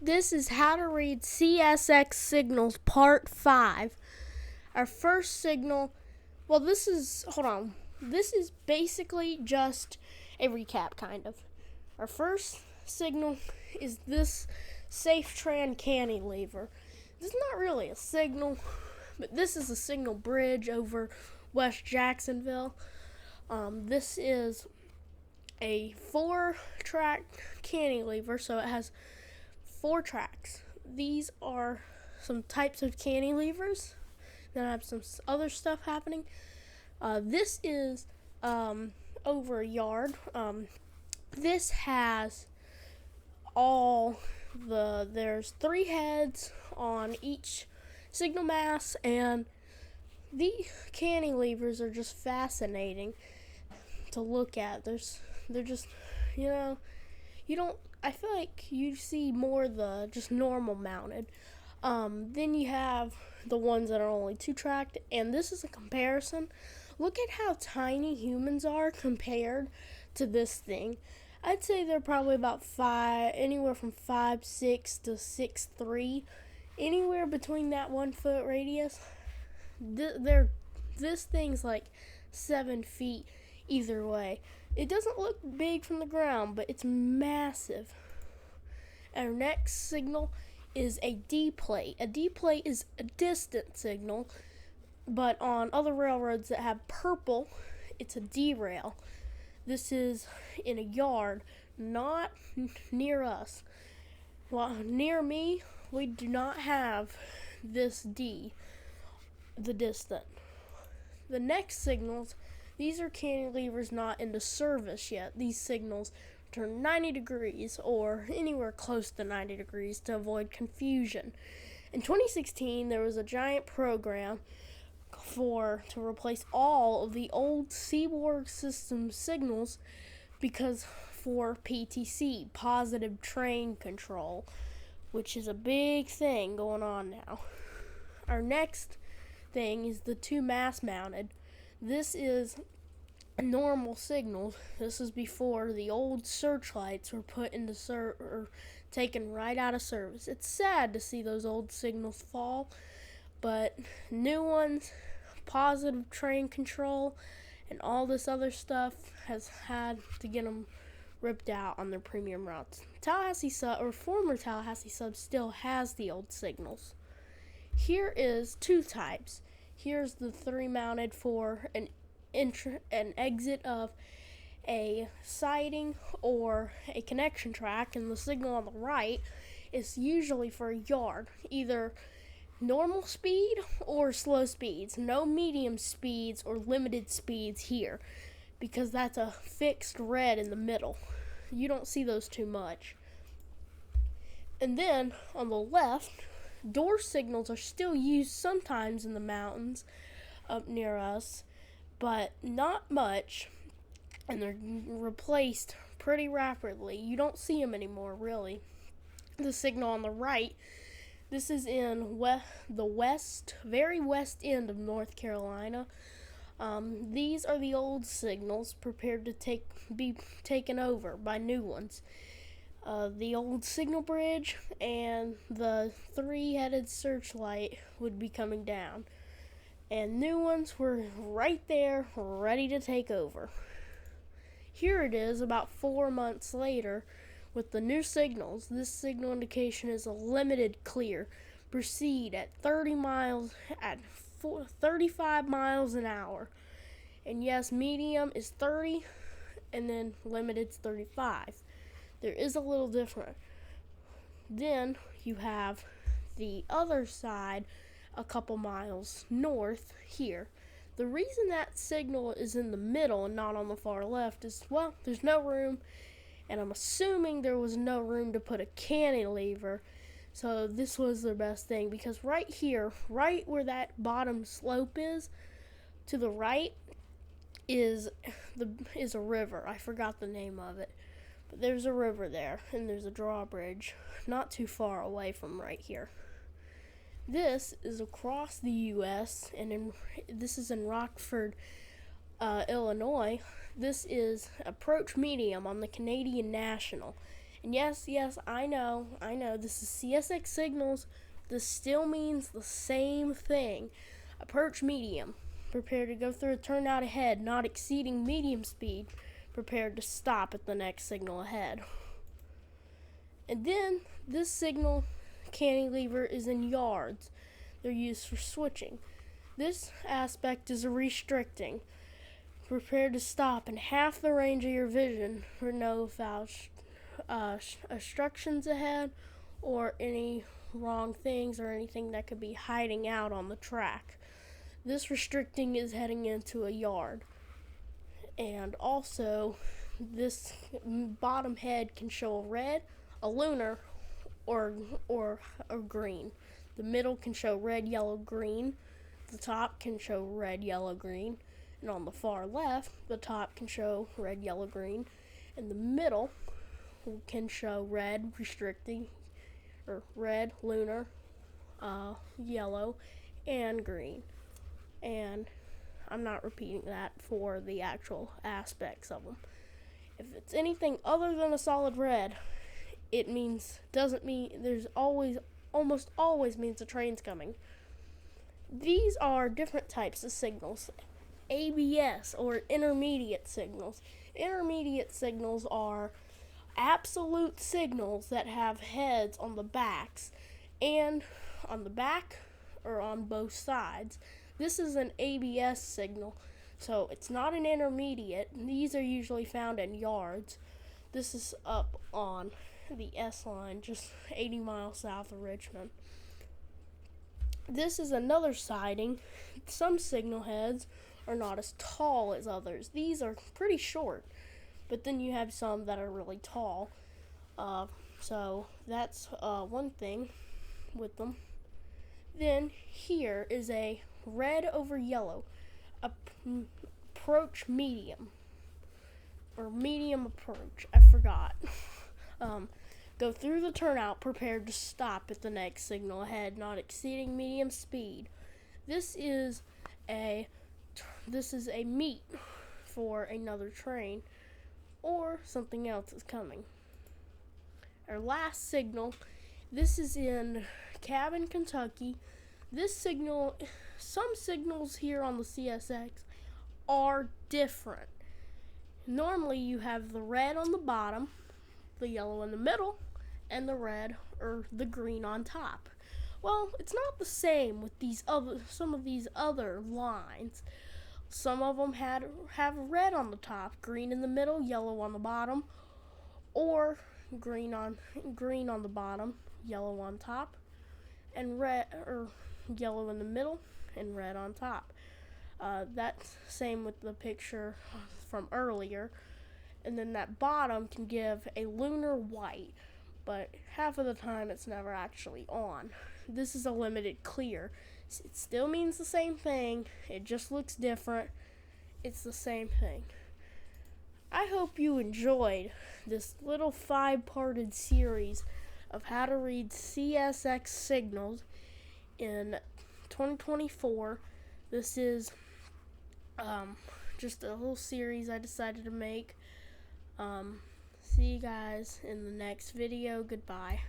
This is how to read CSX signals part 5. Our first signal, this is basically just a recap kind of. Our first signal is this SafeTran cantilever. This is not really a signal, but this is a signal bridge over West Jacksonville. This is a 4-track cantilever, so it has 4 tracks. These are some types of cantilevers. Then I have some other stuff happening. This is over a yard. This has there's 3 heads on each signal mast, and the cantilevers are just fascinating to look at. They're just, I feel like you see more of the just normal mounted. Then you have the ones that are only 2-tracked, and this is a comparison. Look at how tiny humans are compared to this thing. I'd say they're probably about anywhere from 5'6" to 6'3", anywhere between that 1 foot radius. This thing's like 7 feet either way. It doesn't look big from the ground, but it's massive. Our next signal is a D-plate. A D-plate is a distant signal, but on other railroads that have purple, it's a derail. This is in a yard, not near us. Well, near me, we do not have this D, the distant. The next signals, these are cantilevers not into service yet. These signals turn 90 degrees or anywhere close to 90 degrees to avoid confusion. In 2016, there was a giant program to replace all of the old Seaborg system signals for PTC, positive train control, which is a big thing going on now. Our next thing is the 2 mast mounted. This is normal signals. This is before the old searchlights were put into or taken right out of service. It's sad to see those old signals fall, but new ones, positive train control, and all this other stuff has had to get them ripped out on their premium routes. Former Tallahassee Sub still has the old signals. Here is 2 types. Here's the 3 mounted for an exit of a siding or a connection track, and the signal on the right is usually for a yard, either normal speed or slow speeds. No medium speeds or limited speeds here, because that's a fixed red in the middle. You don't see those too much. And then on the left, door signals are still used sometimes in the mountains up near us, but not much, and they're replaced pretty rapidly. You don't see them anymore, really. The signal on the right, this is in the very west end of North Carolina. These are the old signals prepared to be taken over by new ones. The old signal bridge and the 3-headed searchlight would be coming down, and new ones were right there, ready to take over. Here it is about 4 months later with the new signals. This signal indication is a limited clear. Proceed at 35 miles an hour. And yes, medium is 30, and then limited's 35. There is a little different. Then you have the other side a couple miles north here. The reason that signal is in the middle and not on the far left is, there's no room, and I'm assuming there was no room to put a cantilever, so this was their best thing, because right here, right where that bottom slope is, to the right is a river. I forgot the name of it, but there's a river there, and there's a drawbridge not too far away from right here. This is across the U.S., and this is in Rockford, Illinois. This is approach medium on the Canadian National, And yes, I know, this is CSX signals. This still means the same thing. Approach medium. Prepared to go through a turnout ahead, not exceeding medium speed. Prepared to stop at the next signal ahead. And then this signal cantilever is in yards. They're used for switching. This aspect is restricting. Prepare to stop in half the range of your vision for no foul obstructions ahead or any wrong things or anything that could be hiding out on the track. This restricting is heading into a yard. And also, this bottom head can show a red, a lunar, or a green. The middle can show red, yellow, green. The top can show red, yellow, green. And on the far left, the top can show red, yellow, green. And the middle can show red, restricting, or red, lunar, yellow, and green. And I'm not repeating that for the actual aspects of them. If it's anything other than a solid red, almost always means a train's coming. These are different types of signals. ABS, or intermediate signals. Intermediate signals are absolute signals that have heads on the backs and on the back or on both sides. This is an ABS signal, so it's not an intermediate. These are usually found in yards. This is up on the S line, just 80 miles south of Richmond. This is another siding. Some signal heads are not as tall as others. These are pretty short, but then you have some that are really tall. So that's one thing with them. Then here is a red over yellow approach medium, or medium approach. I forgot. Go through the turnout, prepared to stop at the next signal ahead, not exceeding medium speed. This is a meet for another train, or something else is coming. Our last signal, this is in Cabin, Kentucky. This signal, some signals here on the CSX are different. Normally you have the red on the bottom, the yellow in the middle, and the red or the green on top. Well, it's not the same with some of these other lines. Some of them have red on the top, green in the middle, yellow on the bottom, or green on the bottom, yellow on top, and red or yellow in the middle and red on top. That's same with the picture from earlier. And then that bottom can give a lunar white, but half of the time it's never actually on. This is a limited clear. It still means the same thing. It just looks different. It's the same thing. I hope you enjoyed this little 5-parted series of how to read CSX signals in 2024. This is just a little series I decided to make. See you guys in the next video. Goodbye.